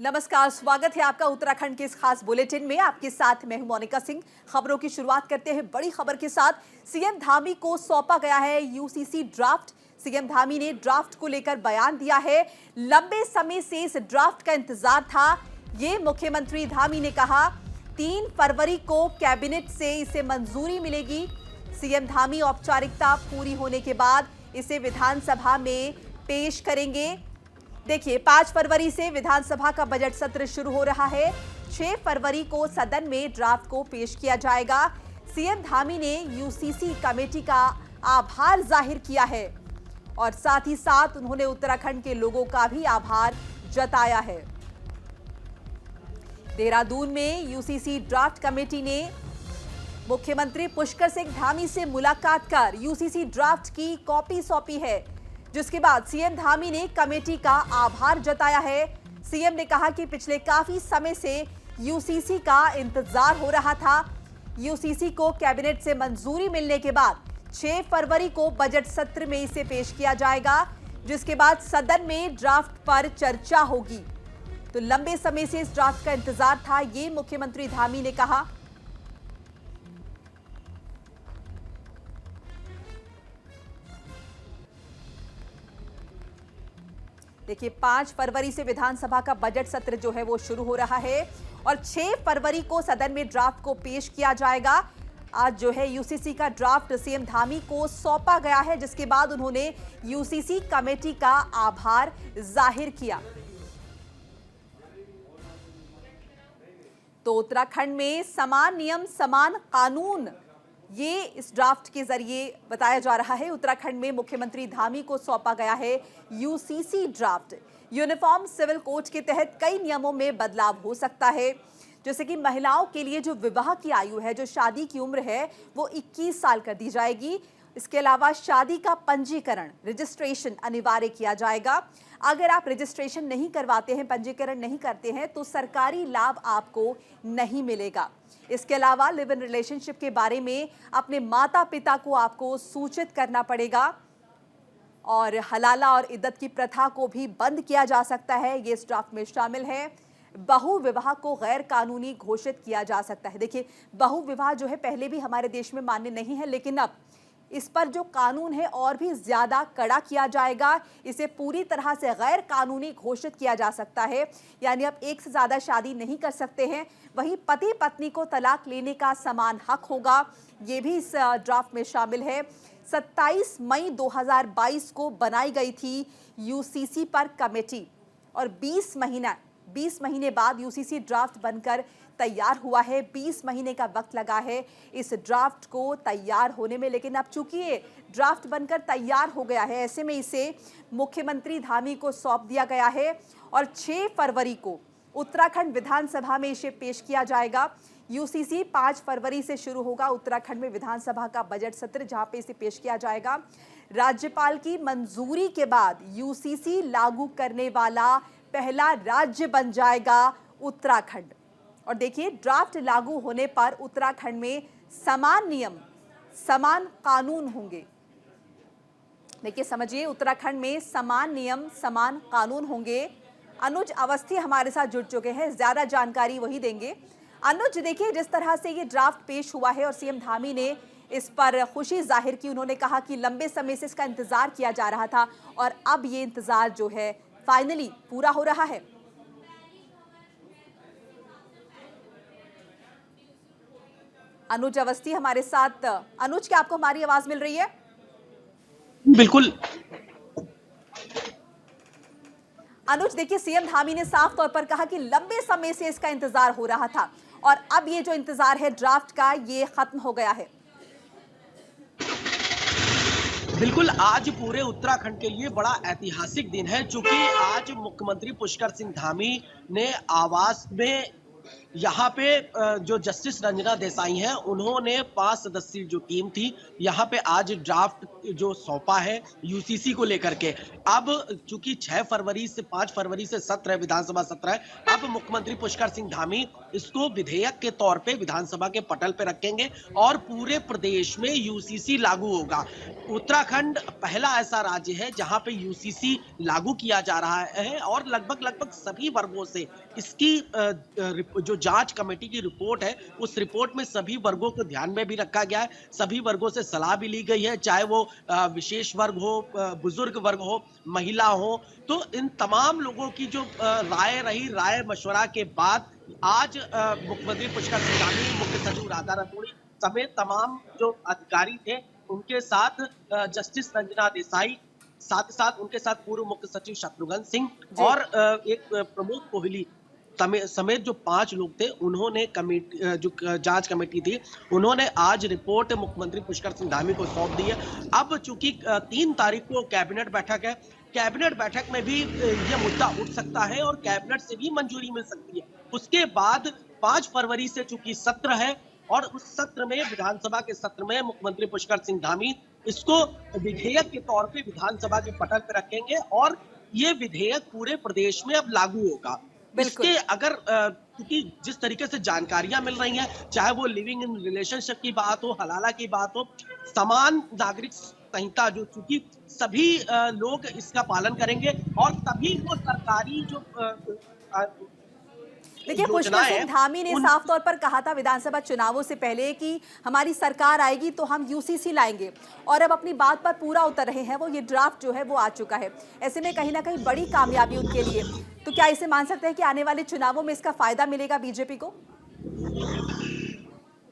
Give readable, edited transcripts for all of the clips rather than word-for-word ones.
नमस्कार, स्वागत है आपका उत्तराखंड के इस खास बुलेटिन में। आपके साथ मैं हूं मोनिका सिंह। खबरों की शुरुआत करते हैं बड़ी खबर के साथ। सीएम धामी को सौंपा गया है यूसीसी ड्राफ्ट। सीएम धामी ने ड्राफ्ट को लेकर बयान दिया है। लंबे समय से इस ड्राफ्ट का इंतजार था, ये मुख्यमंत्री धामी ने कहा। 3 फरवरी को कैबिनेट से इसे मंजूरी मिलेगी। सीएम धामी औपचारिकता पूरी होने के बाद इसे विधानसभा में पेश करेंगे। देखिए, 5 फरवरी से विधानसभा का बजट सत्र शुरू हो रहा है। 6 फरवरी को सदन में ड्राफ्ट को पेश किया जाएगा। सीएम धामी ने यूसीसी कमेटी का आभार जाहिर किया है और साथ ही साथ उन्होंने उत्तराखंड के लोगों का भी आभार जताया है। देहरादून में यूसीसी ड्राफ्ट कमेटी ने मुख्यमंत्री पुष्कर सिंह धामी से मुलाकात कर यूसीसी ड्राफ्ट की कॉपी सौंपी है, जिसके बाद सीएम धामी ने कमेटी का आभार जताया है। सीएम ने कहा कि पिछले काफी समय से यूसीसी का इंतजार हो रहा था। यूसीसी को कैबिनेट से मंजूरी मिलने के बाद 6 फरवरी को बजट सत्र में इसे पेश किया जाएगा, जिसके बाद सदन में ड्राफ्ट पर चर्चा होगी। तो लंबे समय से इस ड्राफ्ट का इंतजार था, ये मुख्यमंत्री धामी ने कहा। देखिए, 5 फरवरी से विधानसभा का बजट सत्र जो है वो शुरू हो रहा है और 6 फरवरी को सदन में ड्राफ्ट को पेश किया जाएगा। आज जो है यूसीसी का ड्राफ्ट सीएम धामी को सौंपा गया है, जिसके बाद उन्होंने यूसीसी कमेटी का आभार जाहिर किया। तो उत्तराखंड में समान नियम समान कानून, ये इस ड्राफ्ट के जरिए बताया जा रहा है। उत्तराखंड में मुख्यमंत्री धामी को सौंपा गया है UCC draft. Uniform civil code के तहत कई नियमों में बदलाव हो सकता है, जैसे कि महिलाओं के लिए जो विवाह की आयु है, जो शादी की उम्र है, वो 21 साल कर दी जाएगी। इसके अलावा शादी का पंजीकरण, रजिस्ट्रेशन अनिवार्य किया जाएगा। अगर आप रजिस्ट्रेशन नहीं करवाते हैं, पंजीकरण नहीं करते हैं, तो सरकारी लाभ आपको नहीं मिलेगा। इसके अलावा लिव इन रिलेशनशिप के बारे में अपने माता पिता को आपको सूचित करना पड़ेगा और हलाला और इद्दत की प्रथा को भी बंद किया जा सकता है, ये इस ड्राफ्ट में शामिल है। बहु विवाह को गैर कानूनी घोषित किया जा सकता है। देखिए, बहु विवाह जो है पहले भी हमारे देश में मान्य नहीं है, लेकिन अब इस पर जो कानून है और भी ज्यादा कड़ा किया जाएगा। इसे पूरी तरह से गैर कानूनी घोषित किया जा सकता है, यानी अब एक से ज्यादा शादी नहीं कर सकते हैं। वहीं पति पत्नी को तलाक लेने का समान हक होगा, ये भी इस ड्राफ्ट में शामिल है। 27 मई 2022 को बनाई गई थी यूसीसी पर कमेटी और 20 महीने बाद यूसीसी ड्राफ्ट बनकर तैयार हुआ है। 20 महीने का वक्त लगा है इस ड्राफ्ट को तैयार होने में, लेकिन अब चूंकि ये ड्राफ्ट बनकर तैयार हो गया है, ऐसे में इसे मुख्यमंत्री धामी को सौंप दिया गया है और 6 फरवरी को उत्तराखंड विधानसभा में इसे पेश किया जाएगा। यूसीसी 5 फरवरी से शुरू होगा उत्तराखंड में विधानसभा का बजट सत्र, जहां पे इसे पेश किया जाएगा। राज्यपाल की मंजूरी के बाद यूसीसी लागू करने वाला पहला राज्य बन जाएगा उत्तराखंड। और देखिए, ड्राफ्ट लागू होने पर उत्तराखंड में समान नियम समान कानून होंगे। देखिए, समझिए, उत्तराखंड में समान नियम समान कानून होंगे। अनुज अवस्थी हमारे साथ जुड़ चुके हैं, ज्यादा जानकारी वही देंगे। अनुज, देखिए, जिस तरह से ये ड्राफ्ट पेश हुआ है और सीएम धामी ने इस पर खुशी जाहिर की, उन्होंने कहा कि लंबे समय से इसका इंतजार किया जा रहा था और अब ये इंतजार जो है फाइनली पूरा हो रहा है। अनुज अवस्थी हमारे साथ। अनुज, क्या आपको हमारी आवाज मिल रही है? बिल्कुल। अनुज, देखिए, सीएम धामी ने साफ तौर पर कहा कि लंबे समय से इसका इंतजार हो रहा था और अब ये जो इंतजार है ड्राफ्ट का, ये खत्म हो गया है। बिल्कुल, आज पूरे उत्तराखंड के लिए बड़ा ऐतिहासिक दिन है, चूंकि आज मुख्यमंत्री पुष्कर सिंह धामी ने आवास में यहाँ पे जो जस्टिस रंजना देसाई हैं, उन्होंने 5 सदस्यीय जो टीम थी, यहाँ पे आज ड्राफ्ट जो सौंपा है यूसीसी को लेकर के। अब चूंकि 6 फरवरी से 5 फरवरी से सत्र है, विधानसभा सत्र है, अब मुख्यमंत्री पुष्कर सिंह धामी इसको विधेयक के तौर पे विधानसभा के पटल पे रखेंगे और पूरे प्रदेश में यूसीसी लागू होगा। उत्तराखंड पहला ऐसा राज्य है जहां पे यूसीसी लागू किया जा रहा है और लगभग सभी वर्गों से इसकी जो जांच कमेटी की रिपोर्ट है, उस रिपोर्ट में सभी वर्गों को ध्यान में भी रखा गया है, सभी वर्गों से सलाह भी ली गई है, चाहे वो विशेष वर्ग हो, बुजुर्ग वर्ग हो, महिला हो। तो इन तमाम लोगों की जो राय रही, राय मशवरा के बाद आज मुख्यमंत्री पुष्कर सिंह धामी, मुख्य सचिव राधा रतूड़ी समेत तमाम जो अधिकारी थे, उनके साथ जस्टिस रंजना देसाई, साथ ही साथ उनके साथ पूर्व मुख्य सचिव शत्रुघ्न सिंह और एक प्रमोद कोहली समेत जो 5 लोग थे, उन्होंने कमेटी जो जांच कमेटी थी, उन्होंने आज रिपोर्ट मुख्यमंत्री पुष्कर सिंह धामी को सौंप दी है। अब चूंकि 3 तारीख को कैबिनेट बैठक है, कैबिनेट बैठक में भी ये मुद्दा उठ सकता है और कैबिनेट से भी मंजूरी मिल सकती है। उसके बाद 5 फरवरी से चूंकि सत्र है और उस सत्र में, विधानसभा के सत्र में, मुख्यमंत्री पुष्कर सिंह धामी इसको विधेयक के तौर पे विधानसभा के पटल पे रखेंगे और ये विधेयक पूरे प्रदेश में अब लागू होगा। इसके अगर क्योंकि जिस तरीके से जानकारियां मिल रही हैं, चाहे वो लिविंग इन रिलेशनशिप की बात हो, हलाला की बात हो, समान नागरिक संहिता जो चूंकि सभी लोग इसका पालन करेंगे और तभी वो सरकारी जो देखिए, पुष्कर सिंह धामी ने साफ तौर पर कहा था विधानसभा चुनावों से पहले कि हमारी सरकार आएगी तो हम यूसीसी लाएंगे, और अब अपनी बात पर पूरा उतर रहे हैं। वो ये ड्राफ्ट जो है वो आ चुका है, ऐसे में कहीं ना कहीं बड़ी कामयाबी उनके लिए। तो क्या इसे मान सकते हैं कि आने वाले चुनावों में इसका फायदा मिलेगा बीजेपी को?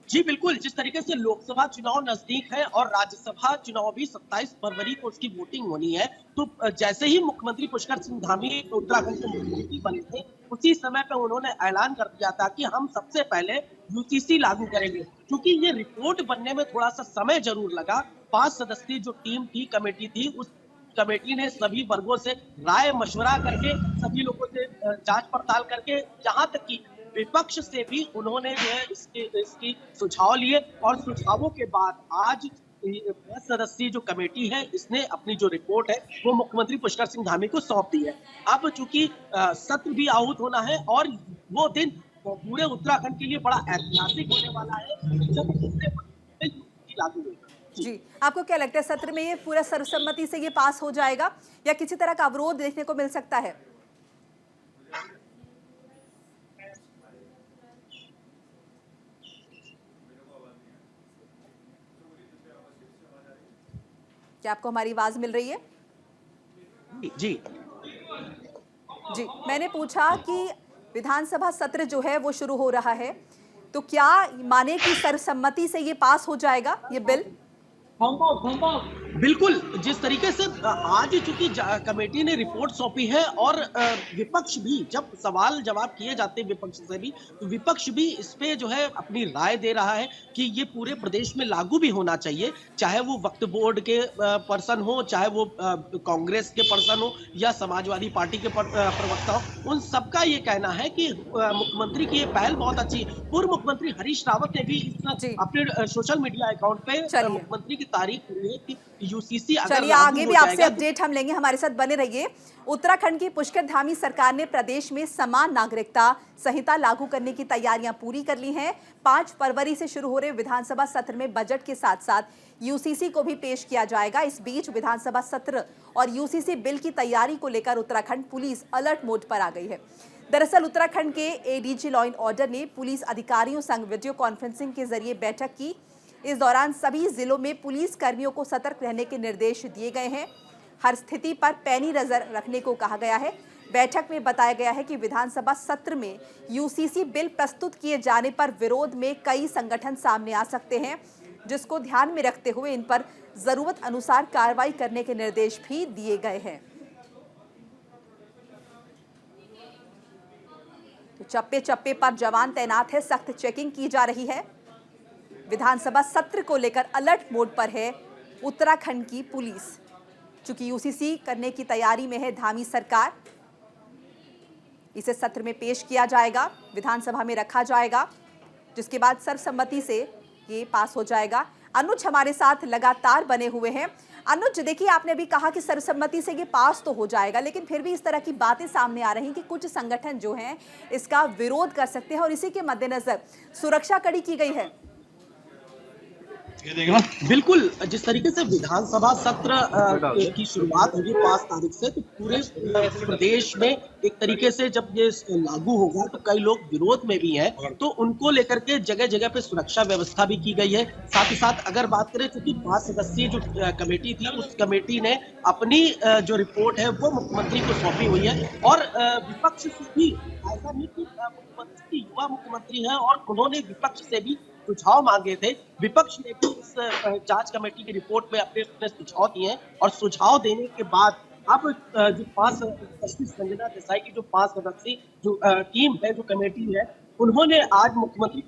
जी बिल्कुल, जिस तरीके से लोकसभा चुनाव नजदीक है और राज्यसभा चुनाव भी 27 फरवरी को उसकी वोटिंग होनी है, तो जैसे ही मुख्यमंत्री पुष्कर सिंह धामी उत्तराखंड के मुख्यमंत्री बने थे, उसी समय पे उन्होंने ऐलान कर दिया था कि हम सबसे पहले यूसीसी लागू करेंगे। क्योंकि ये रिपोर्ट बनने में थोड़ा सा समय जरूर लगा। 5 सदस्यीय जो टीम थी, कमेटी थी, उस कमेटी ने सभी वर्गों से राय मशवरा करके, सभी लोगों से जांच पड़ताल करके, यहाँ तक कि विपक्ष से भी उन्होंने जो है इसकी सुझाव लिए और सुझावों के बाद आज 10 सदस्यीय जो कमेटी है, इसने अपनी जो रिपोर्ट है वो मुख्यमंत्री पुष्कर सिंह धामी को सौंप दी है। अब चूंकि सत्र भी आहूत होना है और वो दिन पूरे उत्तराखंड के लिए बड़ा ऐतिहासिक होने वाला है जब पूरे लागू होगा। जी, आपको क्या लगता है, सत्र में ये पूरा सर्वसम्मति से ये पास हो जाएगा या किसी तरह का अवरोध देखने को मिल सकता है? क्या आपको हमारी आवाज मिल रही है? जी जी, मैंने पूछा कि विधानसभा सत्र जो है वो शुरू हो रहा है, तो क्या माने कि सर्वसम्मति से ये पास हो जाएगा ये बिल? बिल्कुल, जिस तरीके से आज चूंकि कमेटी ने रिपोर्ट सौंपी है और विपक्ष भी, जब सवाल जवाब किए जाते हैं विपक्ष से भी, तो विपक्ष भी इस पे जो है अपनी राय दे रहा है कि ये पूरे प्रदेश में लागू भी होना चाहिए, चाहे वो वक्फ बोर्ड के पर्सन हो, चाहे वो कांग्रेस के पर्सन हो या समाजवादी पार्टी के प्रवक्ता हो, उन सबका ये कहना है कि मुख्यमंत्री की ये पहल बहुत अच्छी। पूर्व मुख्यमंत्री हरीश रावत ने भी अपने सोशल मीडिया अकाउंट पे मुख्यमंत्री की तारीफ की है कि यूसीसी चलिए आगे भी आपसे अपडेट हम लेंगे, हमारे साथ बने रहिए। उत्तराखंड की पुष्कर धामी सरकार ने प्रदेश में समान नागरिकता संहिता लागू करने की तैयारियां पूरी कर ली हैं। 5 फरवरी से शुरू हो रहे विधानसभा सत्र में बजट के साथ साथ यूसीसी को भी पेश किया जाएगा। इस बीच विधानसभा सत्र और यूसीसी बिल की तैयारी को लेकर उत्तराखंड पुलिस अलर्ट मोड पर आ गई है। दरअसल उत्तराखंड के एडीजी लॉ एंड ऑर्डर ने पुलिस अधिकारियों संग वीडियो कॉन्फ्रेंसिंग के जरिए बैठक की। इस दौरान सभी जिलों में पुलिस कर्मियों को सतर्क रहने के निर्देश दिए गए हैं। हर स्थिति पर पैनी नजर रखने को कहा गया है। बैठक में बताया गया है कि विधानसभा सत्र में यूसीसी बिल प्रस्तुत किए जाने पर विरोध में कई संगठन सामने आ सकते हैं, जिसको ध्यान में रखते हुए इन पर जरूरत अनुसार कार्रवाई करने के निर्देश भी दिए गए हैं। तो चप्पे चप्पे पर जवान तैनात है, सख्त चेकिंग की जा रही है। विधानसभा सत्र को लेकर अलर्ट मोड पर है उत्तराखंड की पुलिस। चूंकि यूसीसी करने की तैयारी में है धामी सरकार, इसे सत्र में पेश किया जाएगा, विधानसभा में रखा जाएगा, जिसके बाद सर्वसम्मति से ये पास हो जाएगा। अनुज हमारे साथ लगातार बने हुए हैं। अनुज, देखिए, आपने अभी कहा कि सर्वसम्मति से ये पास तो हो जाएगा, लेकिन फिर भी इस तरह की बातें सामने आ रही हैं कि कुछ संगठन जो हैं इसका विरोध कर सकते हैं और इसी के मद्देनजर सुरक्षा कड़ी की गई है। बिल्कुल, जिस तरीके से विधानसभा सत्र की शुरुआत होगी 5 तारीख से, तो पूरे प्रदेश में एक तरीके से जब ये लागू होगा तो कई लोग विरोध में भी हैं, तो उनको लेकर के जगह जगह पे सुरक्षा व्यवस्था भी की गई है। साथ ही साथ अगर बात करें, क्योंकि 5 सदस्यीय जो कमेटी थी, उस कमेटी ने अपनी जो रिपोर्ट है वो मुख्यमंत्री को सौंपी हुई है और विपक्ष से भी, ऐसा नहीं कि मुख्यमंत्री युवा मुख्यमंत्री है और उन्होंने विपक्ष से भी सुझाव मांगे थे। विपक्ष ने भी इस जांच कमेटी की रिपोर्ट में अपने सुझाव दिए और सुझाव देने के बाद अब जो 5 जस्टिस रंजना देसाई की जो 5 सदस्यीय जो टीम है, जो कमेटी है, उन्होंने आज मुख्यमंत्री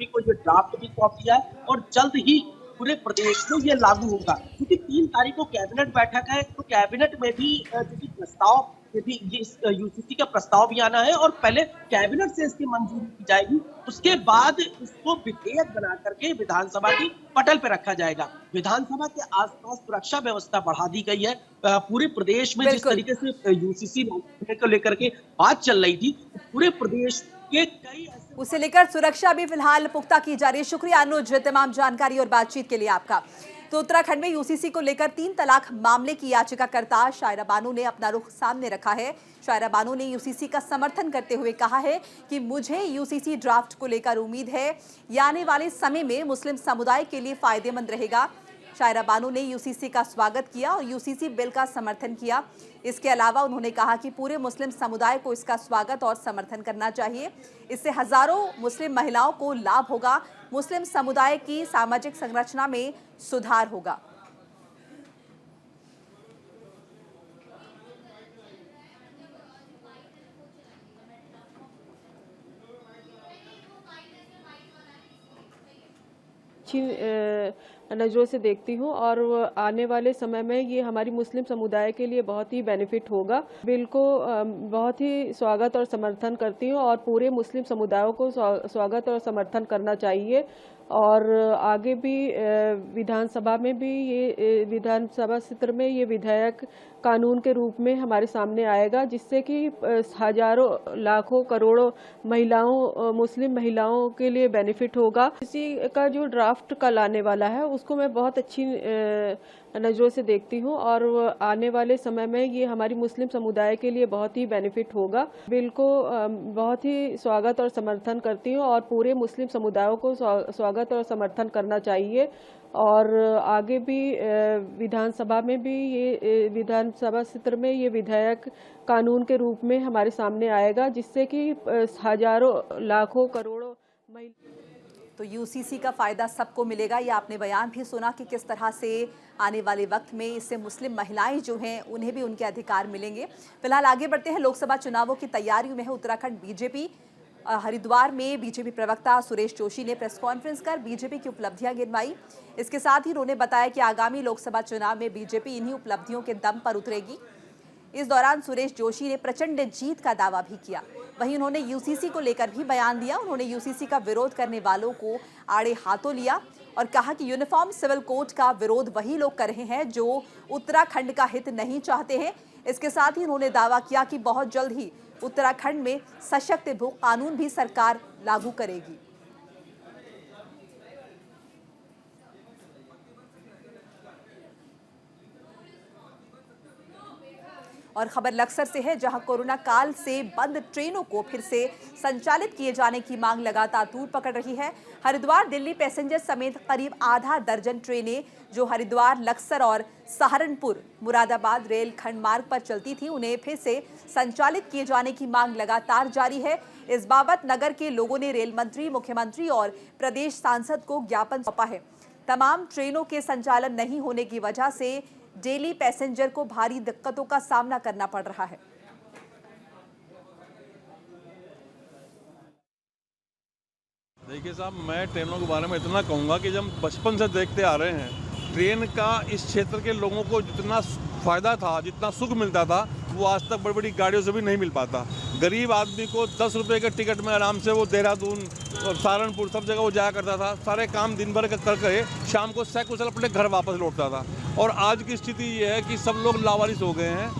को ये ड्राफ्ट भी सौंप दिया है और जल्द ही पूरे प्रदेश में ये लागू होगा। क्योंकि 3 तारीख को कैबिनेट बैठक है, तो कैबिनेट में भी जो प्रस्ताव यूसीसी का प्रस्ताव भी आना है और पहले कैबिनेट से इसकी मंजूरी की जाएगी, उसके बाद इसको विधेयक बना करके विधानसभा की पटल पे रखा जाएगा। विधानसभा के आसपास सुरक्षा व्यवस्था बढ़ा दी गई है। पूरे प्रदेश में जिस तरीके से यूसीसी को लेकर के बात चल रही थी, पूरे प्रदेश के कई उसे लेकर सुरक्षा भी फिलहाल पुख्ता की जा रही है। शुक्रिया अनुज, तमाम जानकारी और बातचीत के लिए आपका। तो उत्तराखंड में यूसीसी को लेकर 3 तलाक मामले की याचिकाकर्ता शायरा बानो ने अपना रुख सामने रखा है। शायरा बानो ने यूसीसी का समर्थन करते हुए कहा है कि मुझे यूसीसी ड्राफ्ट को लेकर उम्मीद है, ये आने वाले समय में मुस्लिम समुदाय के लिए फायदेमंद रहेगा। शायरा बानो ने यूसीसी का स्वागत किया और यूसीसी बिल का समर्थन किया। इसके अलावा उन्होंने कहा कि पूरे मुस्लिम समुदाय को इसका स्वागत और समर्थन करना चाहिए। इससे हजारों मुस्लिम महिलाओं को लाभ होगा, मुस्लिम समुदाय की सामाजिक संरचना में सुधार होगा। नज़रों से देखती हूँ और आने वाले समय में ये हमारी मुस्लिम समुदाय के लिए बहुत ही बेनिफिट होगा। बिल को बहुत ही स्वागत और समर्थन करती हूँ और पूरे मुस्लिम समुदायों को स्वागत और समर्थन करना चाहिए और आगे भी विधानसभा में भी ये विधानसभा सत्र में ये विधेयक कानून के रूप में हमारे सामने आएगा, जिससे कि हजारों लाखों करोड़ों महिलाओं, मुस्लिम महिलाओं के लिए बेनिफिट होगा। इसी का जो ड्राफ्ट कल आने वाला है उसको मैं बहुत अच्छी नज़रों से देखती हूँ और आने वाले समय में ये हमारी मुस्लिम समुदाय के लिए बहुत ही बेनिफिट होगा। बिल को बहुत ही स्वागत और समर्थन करती हूँ और पूरे मुस्लिम समुदायों को स्वागत और समर्थन करना चाहिए और आगे भी विधानसभा में भी ये विधानसभा सत्र में ये विधेयक कानून के रूप में हमारे सामने आएगा, जिससे कि हजारों लाखों करोड़ों तो यूसीसी का फायदा सबको मिलेगा। ये आपने बयान भी सुना कि किस तरह से आने वाले वक्त में इससे मुस्लिम महिलाएं जो हैं उन्हें भी उनके अधिकार मिलेंगे। फिलहाल आगे बढ़ते हैं। लोकसभा चुनावों की तैयारियों में है उत्तराखंड बीजेपी। हरिद्वार में बीजेपी प्रवक्ता सुरेश जोशी ने प्रेस कॉन्फ्रेंस कर बीजेपी की उपलब्धियां गिनवाई। इसके साथ ही उन्होंने बताया कि आगामी लोकसभा चुनाव में बीजेपी इन्हीं उपलब्धियों के दम पर उतरेगी। इस दौरान सुरेश जोशी ने प्रचंड जीत का दावा भी किया। वहीं उन्होंने यूसीसी को लेकर भी बयान दिया। उन्होंने यूसीसी का विरोध करने वालों को आड़े हाथों लिया और कहा कि यूनिफॉर्म सिविल कोड का विरोध वही लोग कर रहे हैं जो उत्तराखंड का हित नहीं चाहते हैं। इसके साथ ही उन्होंने दावा किया कि बहुत जल्द ही उत्तराखंड में सशक्त भू कानून भी सरकार लागू करेगी। और खबर लक्सर से है, जहां कोरोना काल से बंद ट्रेनों को फिर से संचालित किए जाने की मांग लगातार तूल पकड़ रही है। हरिद्वार दिल्ली पैसेंजर समेत करीब आधा दर्जन ट्रेनें जो हरिद्वार, लक्सर और सहारनपुर मुरादाबाद रेल खंड मार्ग पर चलती थी, उन्हें फिर से संचालित किए जाने की मांग लगातार जारी है। इस बाबत नगर के लोगों ने रेल मंत्री, मुख्यमंत्री और प्रदेश सांसद को ज्ञापन सौंपा है। तमाम ट्रेनों के संचालन नहीं होने की वजह से डेली पैसेंजर को भारी दिक्कतों का सामना करना पड़ रहा है। देखिए साहब, मैं ट्रेनों के बारे में इतना कहूँगा कि जब बचपन से देखते आ रहे हैं, ट्रेन का इस क्षेत्र के लोगों को जितना फायदा था, जितना सुख मिलता था, वो आज तक बड़ी बड़ी गाड़ियों से भी नहीं मिल पाता। गरीब आदमी को 10 रुपये के टिकट में आराम से वो देहरादून और सहारनपुर सब जगह वो जाया करता था। सारे काम दिन भर कर शाम को सकुशल अपने घर वापस लौटता था। और आज की स्थिति ये है कि सब लोग लावारिस हो गए हैं,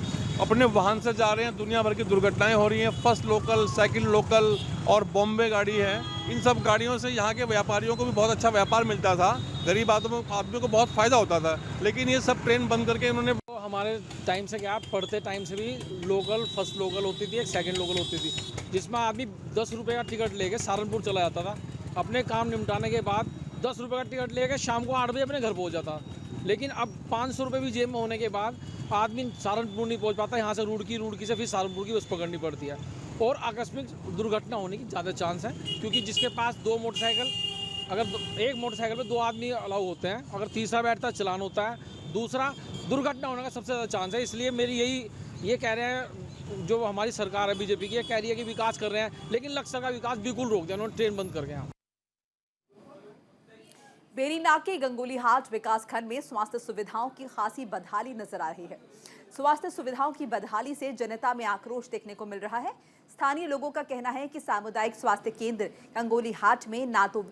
अपने वाहन से जा रहे हैं। दुनिया भर की दुर्घटनाएं हो रही हैं। फर्स्ट लोकल, सेकंड लोकल और बॉम्बे गाड़ी है। इन सब गाड़ियों से यहाँ के व्यापारियों को भी बहुत अच्छा व्यापार मिलता था, गरीब आदमियों को बहुत फ़ायदा होता था। लेकिन ये सब ट्रेन बंद करके इन्होंने हमारे टाइम से क्या, पढ़ते टाइम से भी लोकल, फर्स्ट लोकल होती थी, एक सेकंड लोकल होती थी, जिसमें आदमी 10 रुपये का टिकट लेके सहारनपुर चला जाता था। अपने काम निपटाने के बाद 10 रुपये का टिकट लेके शाम को 8 बजे अपने घर पहुँच जाता। लेकिन अब 500 रुपये भी जेब में होने के बाद आदमी सहारनपुर नहीं पहुँच पाता। यहाँ से रुड़की से फिर सहारनपुर की बस पकड़नी पड़ती है और आकस्मिक दुर्घटना होने की ज़्यादा चांस है, क्योंकि जिसके पास 2 मोटरसाइकिल, अगर एक मोटरसाइकिल पे 2 आदमी अलाउ होते हैं, अगर तीसरा बैठता है चलान होता है, दूसरा दुर्घटना होने का सबसे ज़्यादा चांस है। इसलिए मेरी ये कह रहे हैं, जो हमारी सरकार है बीजेपी की, ये कह रही है कि विकास कर रहे हैं, लेकिन लक्सर का विकास बिल्कुल रोक दिया उन्होंने, ट्रेन बंद करके। यहाँ बेरीनाग के गंगोलीहाट विकासखंड में स्वास्थ्य सुविधाओं की खासी बदहाली नजर आ रही है। स्वास्थ्य सुविधाओं की बदहाली से जनता में आक्रोश देखने को मिल रहा है। स्थानीय लोगों का कहना है कि सामुदायिक स्वास्थ्य केंद्र गंगोलीहाट में ना तो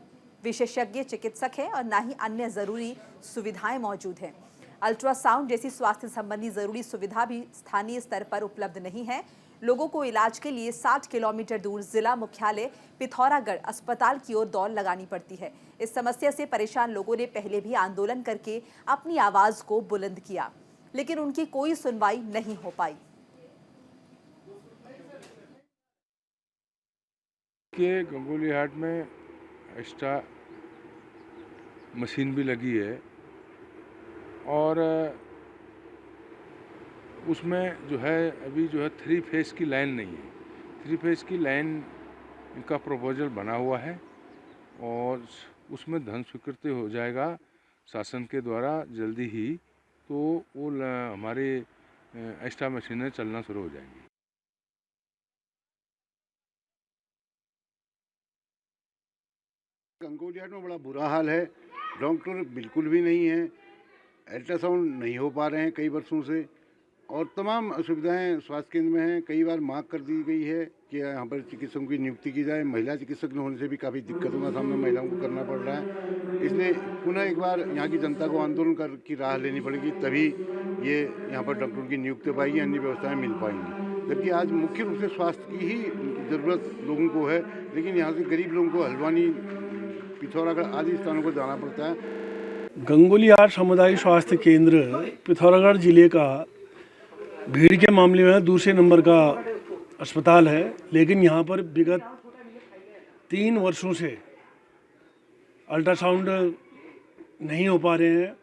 विशेषज्ञ चिकित्सक है और ना ही अन्य जरूरी सुविधाएं मौजूद हैं। अल्ट्रासाउंड जैसी स्वास्थ्य संबंधी जरूरी सुविधा भी स्थानीय स्तर पर उपलब्ध नहीं है। लोगों को इलाज के लिए 60 किलोमीटर दूर जिला मुख्यालय पिथौरागढ़ अस्पताल की ओर दौड़ लगानी पड़ती है। इस समस्या से परेशान लोगों ने पहले भी आंदोलन करके अपनी आवाज को बुलंद किया, लेकिन उनकी कोई सुनवाई नहीं हो पाई। के गंगोलीहाट में एक्स्ट्रा मशीन भी लगी है और उसमें जो है अभी जो है 3 फेस की लाइन नहीं है। 3 फेस की लाइन का प्रपोजल बना हुआ है और उसमें धन स्वीकृति हो जाएगा शासन के द्वारा जल्दी ही, तो वो हमारे एक्स्ट्रा मशीनें चलना शुरू हो जाएंगी। गंगोलीहाट में बड़ा बुरा हाल है। डॉक्टर बिल्कुल भी नहीं है, अल्ट्रासाउंड नहीं हो पा रहे हैं कई वर्षों से, और तमाम असुविधाएं स्वास्थ्य केंद्र में हैं। कई बार मांग कर दी गई है कि यहाँ पर चिकित्सकों की नियुक्ति की जाए। महिला चिकित्सक न होने से भी काफ़ी दिक्कतों का सामना महिलाओं को करना पड़ रहा है। इसलिए पुनः एक बार यहाँ की जनता को आंदोलन की राह लेनी पड़ेगी, तभी ये यहाँ पर डॉक्टरों की नियुक्ति पाएगी, अन्य व्यवस्थाएँ मिल पाएंगी। जबकि आज मुख्य रूप से स्वास्थ्य की ही ज़रूरत लोगों को है, लेकिन यहाँ से गरीब लोगों को हल्द्वानी, पिथौरागढ़ आदि स्थानों पर जाना पड़ता है। गंगोलीहाट सामुदायिक स्वास्थ्य केंद्र पिथौरागढ़ जिले का भीड़ के मामले में दूसरे नंबर का अस्पताल है, लेकिन यहाँ पर विगत 3 वर्षों से अल्ट्रासाउंड नहीं हो पा रहे हैं।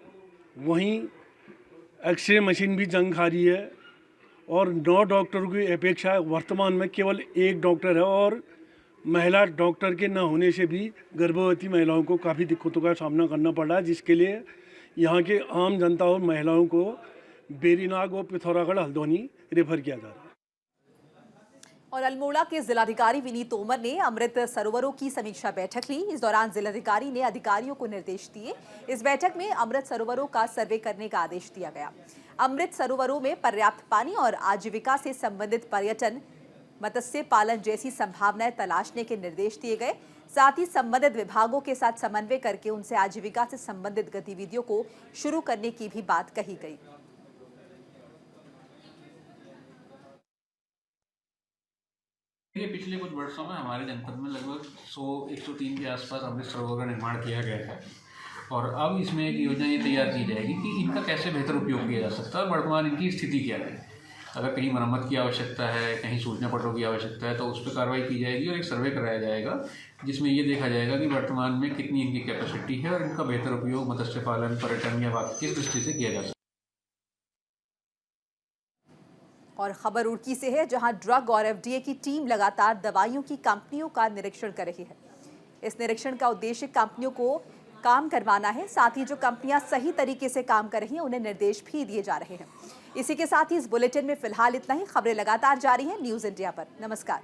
वहीं एक्सरे मशीन भी जंग खा रही है और 9 डॉक्टरों की अपेक्षा वर्तमान में केवल 1 डॉक्टर है, और महिला डॉक्टर के न होने से भी गर्भवती महिलाओं को काफ़ी दिक्कतों का सामना करना पड़ रहा है, जिसके लिए यहाँ के आम जनता और महिलाओं को बेरीनाग और पिथौरागढ़ हल्द्वानी रेफर किया जा रहा है। और अल्मोड़ा के जिलाधिकारी विनीत तोमर ने अमृत सरोवरों की समीक्षा बैठक ली। इस दौरान जिलाधिकारी ने अधिकारियों को निर्देश दिए। इस बैठक में अमृत सरोवरों का सर्वे करने का आदेश दिया गया। अमृत सरोवरों में पर्याप्त पानी और आजीविका से संबंधित पर्यटन, मत्स्य पालन जैसी संभावनाएं तलाशने के निर्देश दिए गए। साथ ही संबंधित विभागों के साथ समन्वय करके उनसे आजीविका से संबंधित गतिविधियों को शुरू करने की भी बात कही गई। पिछले कुछ वर्षों में हमारे जनपद में लगभग 100-103 के आसपास अमृत सरोवर का निर्माण किया गया है, और अब इसमें एक योजना ये तैयार की जाएगी कि इनका कैसे बेहतर उपयोग किया जा सकता है और वर्तमान इनकी स्थिति क्या है। अगर कहीं मरम्मत की आवश्यकता है, कहीं सूचना पटों की आवश्यकता है, तो उस पर कार्रवाई की जाएगी और एक सर्वे कराया जाएगा, जिसमें ये देखा जाएगा कि वर्तमान में कितनी इनकी कैपेसिटी है और इनका बेहतर उपयोग मत्स्य पालन, पर्यटन या बाकी किस दृष्टि से किया जा सकता है। और खबर रुड़की से है, जहां ड्रग और एफडीए की टीम लगातार दवाइयों की कंपनियों का निरीक्षण कर रही है। इस निरीक्षण का उद्देश्य कंपनियों को काम करवाना है। साथ ही जो कंपनियां सही तरीके से काम कर रही हैं उन्हें निर्देश भी दिए जा रहे हैं। इसी के साथ ही इस बुलेटिन में फिलहाल इतना ही। खबरें लगातार जारी हैं न्यूज़ इंडिया पर। नमस्कार।